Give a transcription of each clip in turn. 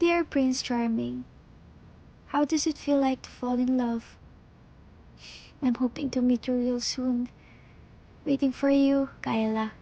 Dear Prince Charming, how does it feel like to fall in love? I'm hoping to meet you real soon. Waiting for you, Kyla.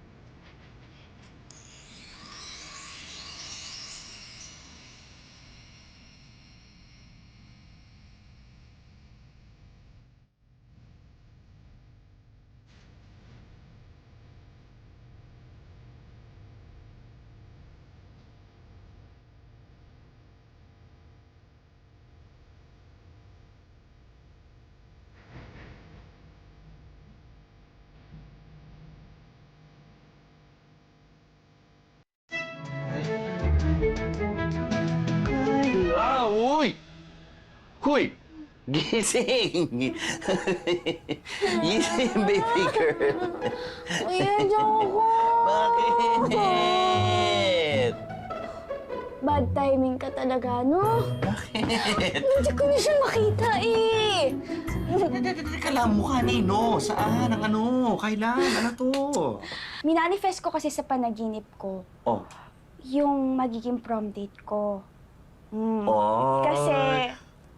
Ah, uy! Huy! Gising! Gising, baby girl. Kuya, Joko! Bakit? Bad timing ka talaga, no? Bakit? Hindi ko na siya makita eh. Teka lang, mukha ni no. Saan? Ang ano? Kailan? Ano to? Minanifest ko kasi sa panaginip ko Oh. yung magiging prom date ko. Oh. Kasi,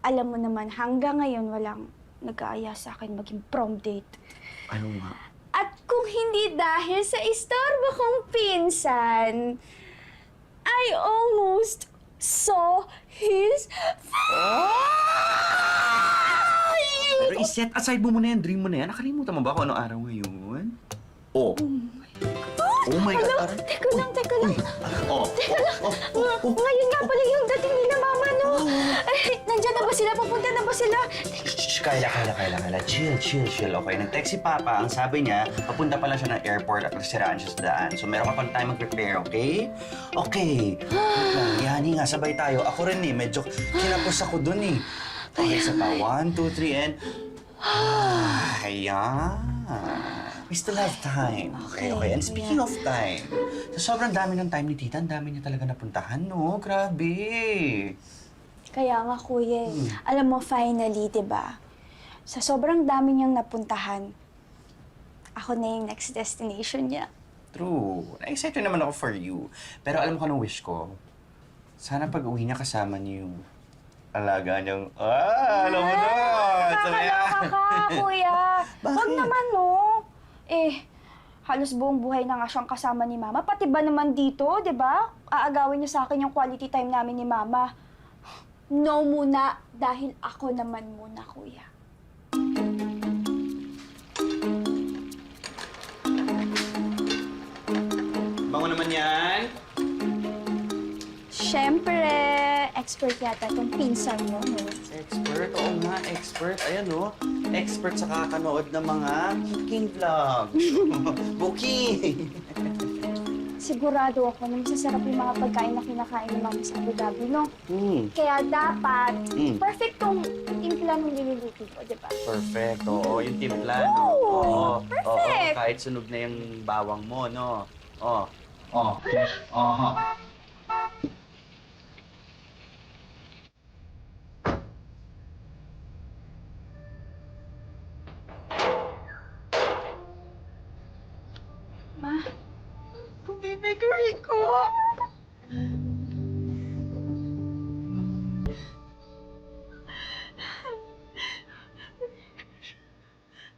alam mo naman, hanggang ngayon walang nag-aaya sa akin maging prom date. Ano nga? At kung hindi dahil sa istorbo kong pinsan, I almost saw his Pero i-set aside mo muna yan, dream mo na yan. Nakalimutan mo ba kung anong araw ngayon? Oh. Oh my God, aray. Teka lang. Oh. Ngayon nga pala yung dating nila, Mama, no? Ay, nandyan na ba sila? Papunta na ba sila? Shh, Kyla. Chill. Okay, nag-text si Papa. Ang sabi niya, papunta pala siya ng airport at nasiraan siya sa daan. So, meron ka pang time mag-prepare, okay? Okay. Wait lang, yani nga, sabay tayo. Ako rin eh, medyo kinapos ako dun eh. Okay, isa pa. 1, 2, 3, and... Ayan. We still have time. Okay. And speaking of time, sa sobrang dami ng time ni Tita, ang dami niya talaga napuntahan, no? Grabe. Kaya nga, Kuya, alam mo, finally, di ba? Sa sobrang dami niyang napuntahan, ako na yung next destination niya. True. Na-excited naman ako for you. Pero alam mo ka ng wish ko? Sana pag-uwi niya kasama niyo yung alaga niyang... alam mo na! Nakakaloka ka, Kuya. Wag naman, no? Halos buong buhay na nga siyang kasama ni Mama. Pati ba naman dito, di ba? Aagawin niya sa akin yung quality time namin ni Mama. No muna, dahil ako naman muna, Kuya. Bango naman yan. Siyempre, expert yata itong pinsan mo, no? Expert? Oo nga, expert. Ayan, no? Expert sa kakanood ng mga cooking vlog. Booking! Sigurado ako na masasarap yung mga pagkain na kinakain ng Mama sa Abu Dhabi, no? Kaya dapat, perfect tong timpla ng niluluto ko, di ba? Perfect. Oo, yung timpla, no? Oo, perfect. Oo, kahit sunog na yung bawang mo, no? Oo. Ma, Bibigay ko.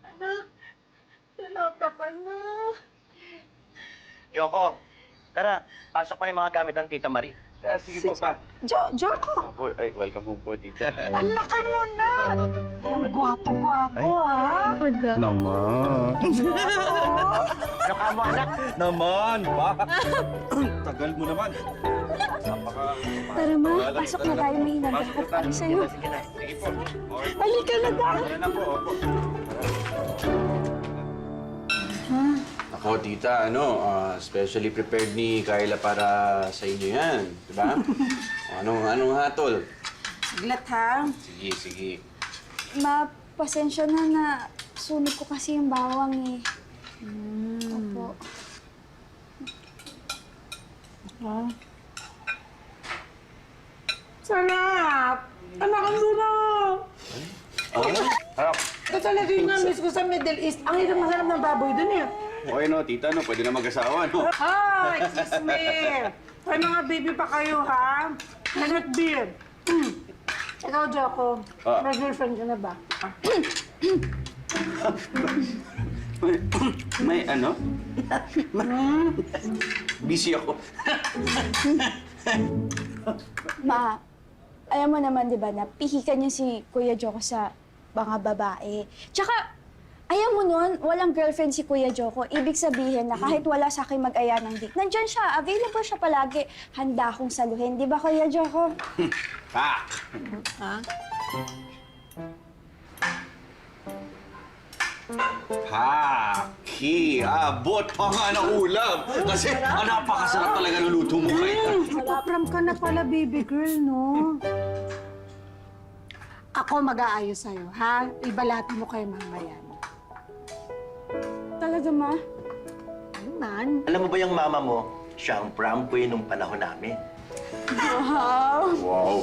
Anak, anak ka pa na. Yoko, tara, pasok pa yung mga gamit ng Tita Marie. Sige po, pa. Joko, Ay, welcome po, Tita. ang laki mo na. Ang gwapo-gwapo, ha? Naman. Ano ka mo, anak? Naman, pa. Tagal mo naman. tara ma, pasok na tayo. May hinahanap kami sa'yo. Sige na. Sige po. Okay. Halika na daw. Tara na po, opo. Ako, tita, specially prepared ni Kyla para sa inyo yan, di ba? Anong hatol? Saglit, ha? Sige. Ma, pasensya na sunog ko kasi yung bawang eh. Opo. Sarap! Anak, ang sarap! Harap. Ito talaga yung namis ko sa Middle East. Ang hirap masarap ng baboy dun, eh. Okay, no, tita, pwede na mag-asawa, no? Ah, excuse me. Ay, mga baby pa kayo, ha? Hanat beer. Ikaw, Joko, may girlfriend ka na ba? May ano? Busy ako. Ma, alam mo naman, di ba, na pihikan niya si Kuya Joko sa mga babae. Tsaka, ayaw mo nun, walang girlfriend si Kuya Joko. Ibig sabihin na kahit wala sa akin mag-aya ng date, nandyan siya, available siya palagi. Handa akong saluhin, di ba, Kuya Joko? Pak! Ha? Haki! Abot pa nga ng ulam! Kasi napakasarap talaga ng luto mo kayo. Malapram ka na pala, baby girl, no? Ako mag-aayos sa'yo, ha? Ibalati mo kay mamaya. Talaga, Ma? Ano man? Alam mo ba yung mama mo, siya ang prom queen nung panahon namin. Wow! Wow!